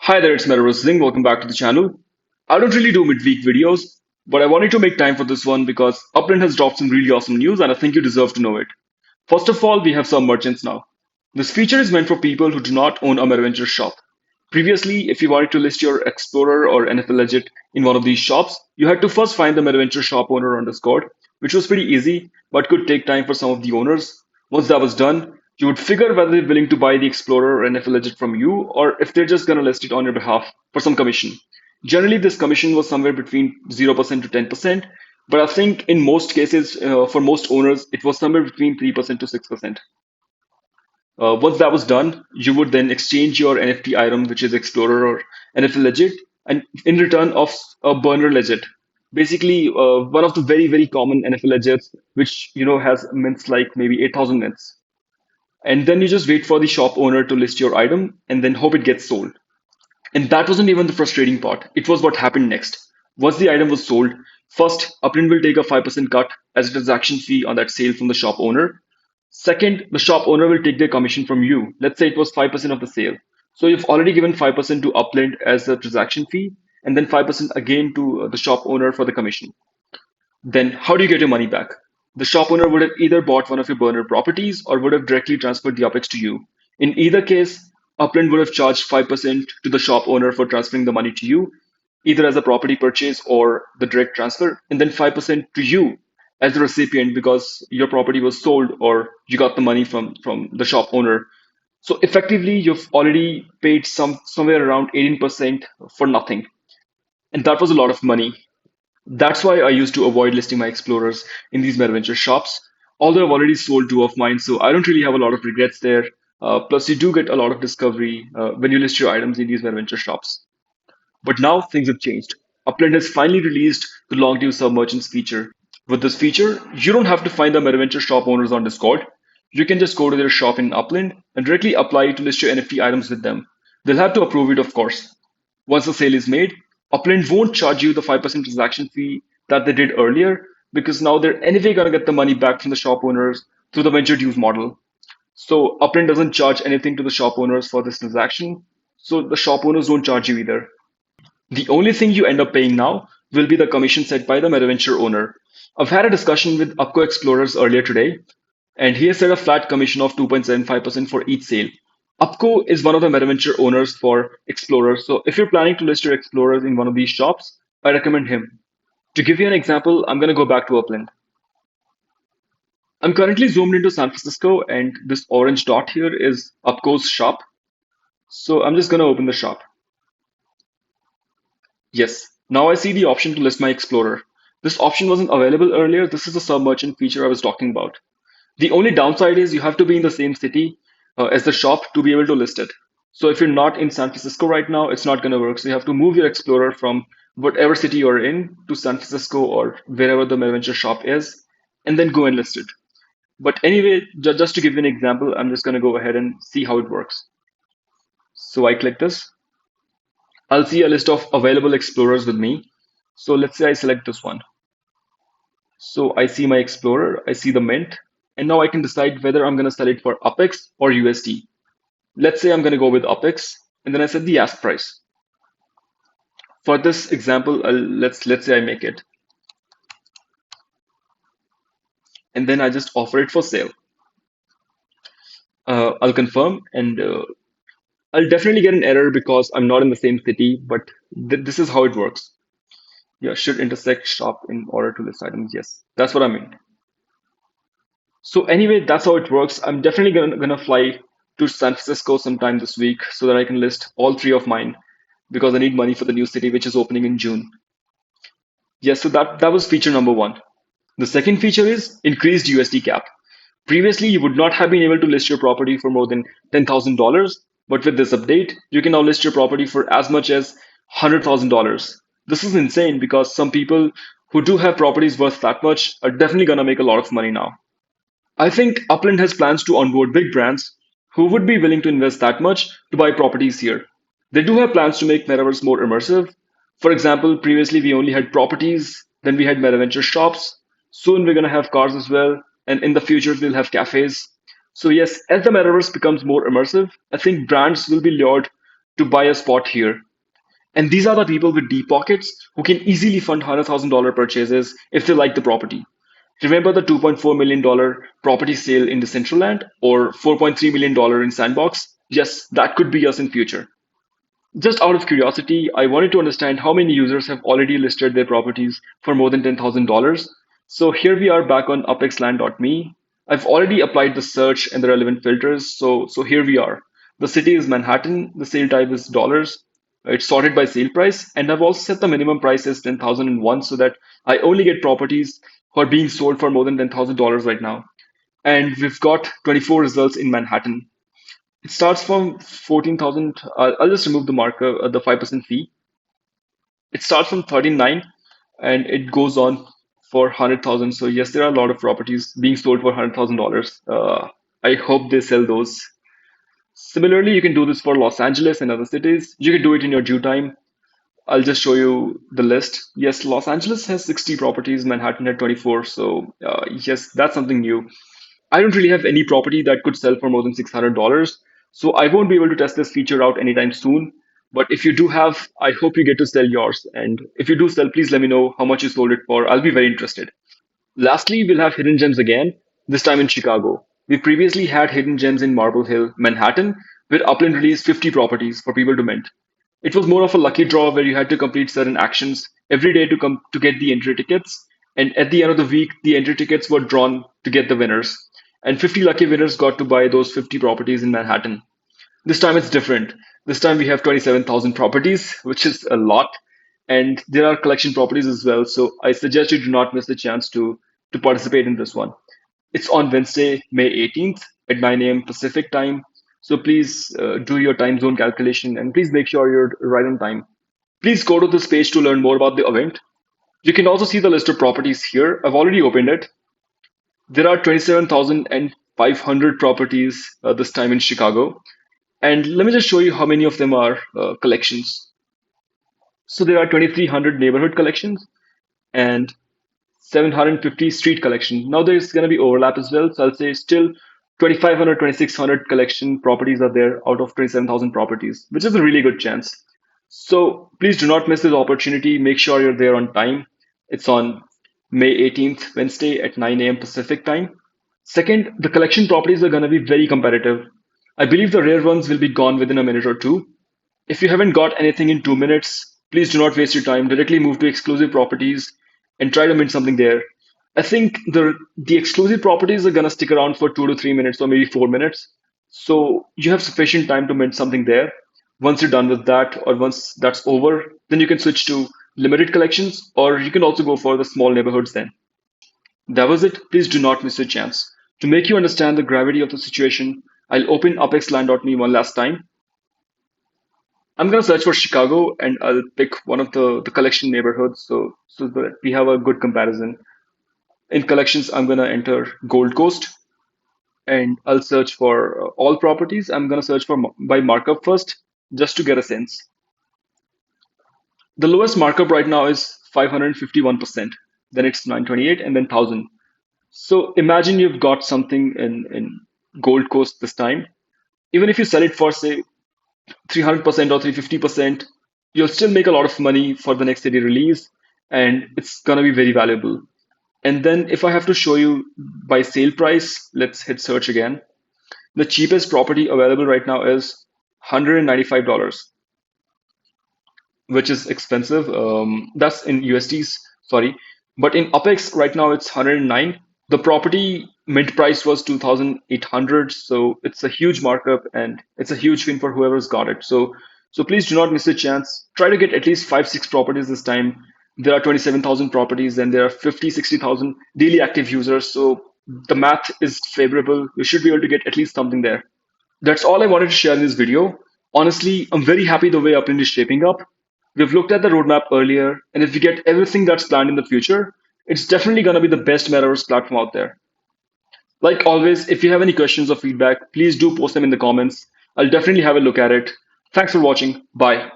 Hi there, it's Metaverse Zing. Welcome back to the channel. I don't really do midweek videos, but I wanted to make time for this one because Upland has dropped some really awesome news and I think you deserve to know it. First of all, we have some merchants now. This feature is meant for people who do not own a Metaventure shop. Previously, if you wanted to list your Explorer or NFL Legit in one of these shops, you had to first find the Metaventure shop owner on Discord, which was pretty easy but could take time for some of the owners. Once that was done, you would figure whether they're willing to buy the Explorer or NFL Legit from you or if they're just going to list it on your behalf for some commission. Generally, this commission was somewhere between 0% to 10%, but I think in most cases, for most owners, it was somewhere between 3% to 6%. Once that was done, you would then exchange your NFT item, which is Explorer or NFL Legit, and in return of a burner legit. Basically, one of the very, very common NFL legits, which has mints like maybe 8,000 mints. And then you just wait for the shop owner to list your item and then hope it gets sold. And that wasn't even the frustrating part. It was what happened next. Once the item was sold, first, Upland will take a 5% cut as a transaction fee on that sale from the shop owner. Second, the shop owner will take their commission from you. Let's say it was 5% of the sale. So you've already given 5% to Upland as a transaction fee, and then 5% again to the shop owner for the commission. Then how do you get your money back? The shop owner would have either bought one of your burner properties or would have directly transferred the UPEX to you. In either case, Upland would have charged 5% to the shop owner for transferring the money to you, either as a property purchase or the direct transfer, and then 5% to you as the recipient because your property was sold or you got the money from the shop owner. So effectively, you've already paid somewhere around 18% for nothing. And that was a lot of money. That's why I used to avoid listing my explorers in these Metaventure shops. Although I've already sold two of mine, so I don't really have a lot of regrets there. Plus, you do get a lot of discovery when you list your items in these Metaventure shops. But now things have changed. Upland has finally released the long due submergence feature. With this feature, you don't have to find the Metaventure shop owners on Discord. You can just go to their shop in Upland and directly apply to list your NFT items with them. They'll have to approve it, of course. Once the sale is made, Upland won't charge you the 5% transaction fee that they did earlier because now they're anyway going to get the money back from the shop owners through the venture dues model. So Upland doesn't charge anything to the shop owners for this transaction. So the shop owners don't charge you either. The only thing you end up paying now will be the commission set by the MetaVenture owner. I've had a discussion with Upco Explorers earlier today, and he has set a flat commission of 2.75% for each sale. Upco is one of the MetaVenture owners for Explorers, so if you're planning to list your Explorers in one of these shops, I recommend him. To give you an example, I'm going to go back to Upland. I'm currently zoomed into San Francisco, and this orange dot here is Upco's shop. So I'm just going to open the shop. Yes, now I see the option to list my Explorer. This option wasn't available earlier. This is the sub-merchant feature I was talking about. The only downside is you have to be in the same city as the shop to be able to list it. So if you're not in San Francisco right now, it's not going to work. So you have to move your Explorer from whatever city you're in to San Francisco or wherever the Melventure shop is, and then go and list it. But anyway, just to give you an example, I'm just going to go ahead and see how it works. So I click this. I'll see a list of available explorers with me. So let's say I select this one. So I see my explorer, I see the mint, and now I can decide whether I'm going to sell it for UPEX or USD. Let's say I'm going to go with UPEX, and then I set the ask price. For this example, let's say I make it, and then I just offer it for sale. I'll confirm, and I'll definitely get an error because I'm not in the same city, but this is how it works. Yeah, should intersect shop in order to list items. Yes, that's what I mean. So anyway, that's how it works. I'm definitely gonna fly to San Francisco sometime this week so that I can list all three of mine because I need money for the new city which is opening in June. Yes, so that was feature number one. The second feature is increased USD cap. Previously, you would not have been able to list your property for more than $10,000, but with this update, you can now list your property for as much as $100,000. This is insane because some people who do have properties worth that much are definitely gonna make a lot of money now. I think Upland has plans to onboard big brands who would be willing to invest that much to buy properties here. They do have plans to make Metaverse more immersive. For example, previously we only had properties, then we had Metaventure shops. Soon we're going to have cars as well, and in the future we'll have cafes. So yes, as the Metaverse becomes more immersive, I think brands will be lured to buy a spot here. And these are the people with deep pockets who can easily fund $100,000 purchases if they like the property. Remember the $2.4 million property sale in Decentraland or $4.3 million in Sandbox? Yes, that could be us in future. Just out of curiosity, I wanted to understand how many users have already listed their properties for more than $10,000. So here we are back on upexland.me. I've already applied the search and the relevant filters. So here we are. The city is Manhattan. The sale type is dollars. It's sorted by sale price. And I've also set the minimum price as 10,001 so that I only get properties who are being sold for more than $10,000 right now. And we've got 24 results in Manhattan. It starts from 14,000. I'll just remove the marker, the 5% fee. It starts from 39 and it goes on for 100,000. So yes, there are a lot of properties being sold for $100,000. I hope they sell those. Similarly, you can do this for Los Angeles and other cities. You can do it in your due time. I'll just show you the list. Yes, Los Angeles has 60 properties, Manhattan had 24. So yes, that's something new. I don't really have any property that could sell for more than $600. So I won't be able to test this feature out anytime soon. But if you do have, I hope you get to sell yours. And if you do sell, please let me know how much you sold it for. I'll be very interested. Lastly, we'll have hidden gems again, this time in Chicago. We previously had hidden gems in Marble Hill, Manhattan, where Upland released 50 properties for people to mint. It was more of a lucky draw where you had to complete certain actions every day to come to get the entry tickets. And at the end of the week, the entry tickets were drawn to get the winners. And 50 lucky winners got to buy those 50 properties in Manhattan. This time it's different. This time we have 27,000 properties, which is a lot. And there are collection properties as well. So I suggest you do not miss the chance to participate in this one. It's on Wednesday, May 18th at 9 a.m. Pacific time. So please do your time zone calculation and please make sure you're right on time. Please go to this page to learn more about the event. You can also see the list of properties here. I've already opened it. There are 27,500 properties this time in Chicago. And let me just show you how many of them are collections. So there are 2,300 neighborhood collections and 750 street collection. Now there's going to be overlap as well. So I'll say still 2,500, 2,600 collection properties are there out of 27,000 properties, which is a really good chance. So please do not miss this opportunity. Make sure you're there on time. It's on May 18th, Wednesday at 9 a.m. Pacific time. Second, the collection properties are going to be very competitive. I believe the rare ones will be gone within a minute or two. If you haven't got anything in 2 minutes, please do not waste your time. Directly move to exclusive properties and try to mint something there. I think the exclusive properties are gonna stick around for 2 to 3 minutes or maybe 4 minutes. So you have sufficient time to mint something there. Once you're done with that, or once that's over, then you can switch to limited collections, or you can also go for the small neighborhoods then. That was it. Please do not miss your chance. To make you understand the gravity of the situation, I'll open upexland.me one last time. I'm gonna search for Chicago and I'll pick one of the collection neighborhoods so that we have a good comparison. In collections, I'm gonna enter Gold Coast and I'll search for all properties. I'm gonna search for by markup first, just to get a sense. The lowest markup right now is 551%. Then it's 928 and then 1,000. So imagine you've got something in Gold Coast this time. Even if you sell it for say 300% or 350%, you'll still make a lot of money for the next city release, and it's gonna be very valuable. And then if I have to show you by sale price, let's hit search again. The cheapest property available right now is $195, which is expensive. That's in USDs, sorry. But in UpX right now it's 109. The property mint price was 2,800, so it's a huge markup and it's a huge win for whoever's got it. So please do not miss a chance. Try to get at least 5, 6 properties this time. There are 27,000 properties and there are 50, 60,000 daily active users. So the math is favorable. You should be able to get at least something there. That's all I wanted to share in this video. Honestly, I'm very happy the way Upland is shaping up. We've looked at the roadmap earlier, and if we get everything that's planned in the future, it's definitely going to be the best metaverse platform out there. Like always, if you have any questions or feedback, please do post them in the comments. I'll definitely have a look at it. Thanks for watching. Bye.